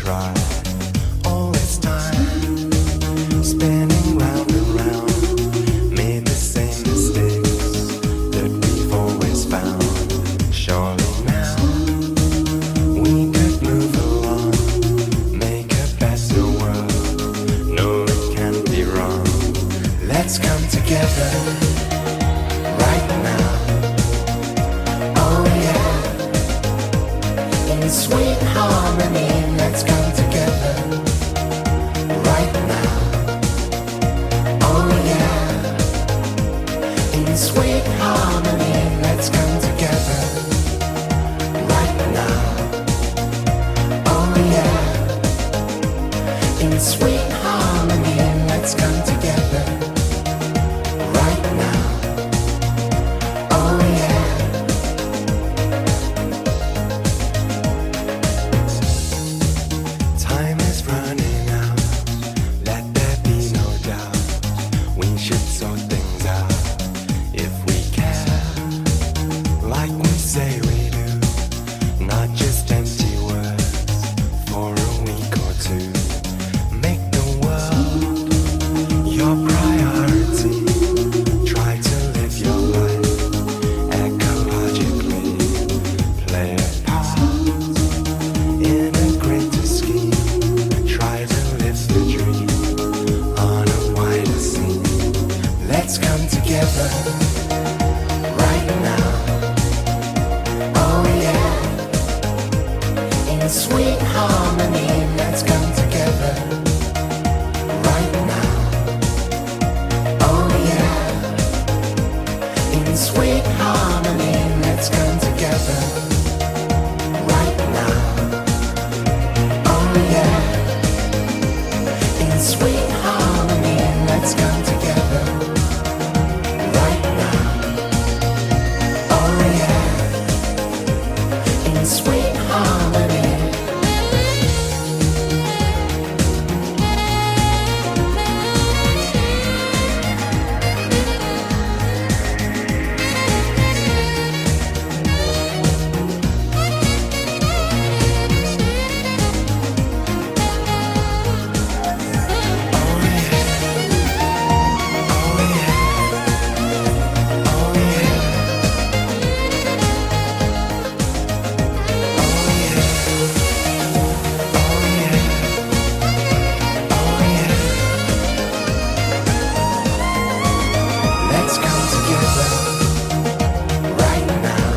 try. All this time, spinning round and round, made the same mistakes that we've always found. Surely now, we could move along, make a better world. No, it can't be wrong. Let's come together right now. Oh yeah, in sweet harmony, let's come together right now. Oh yeah, in sweet harmony, let's come together right now. Oh yeah, in sweet harmony, let's come together right now. Oh yeah. Time is running out, let there be no doubt. We should sort things out if we care, like we say we do. Not just empty words for a week or two. Make the world your priority. Try to live your life ecologically. Play a part in a greater scheme. Try to live the dream on a wider scene. Let's come together right now. Oh yeah, in sweet harmony, let's come together right now. Oh yeah, in sweet harmony, let's come together right now. Oh yeah, in sweet harmony, let's come together right now. Oh yeah, in sweet harmony. Let's come together right now.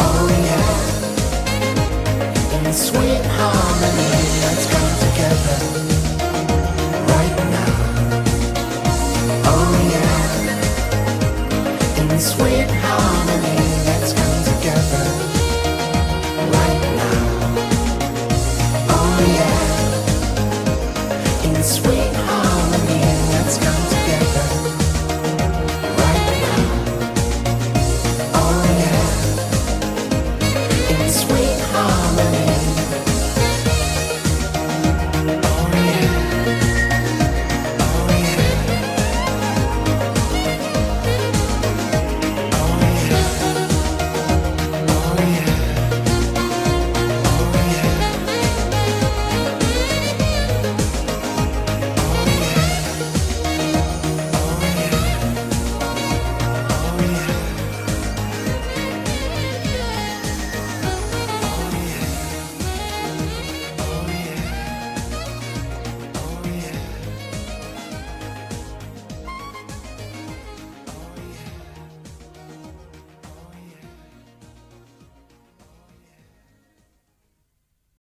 Oh yeah, in sweet harmony, let's come together right now. Oh yeah, in sweet harmony.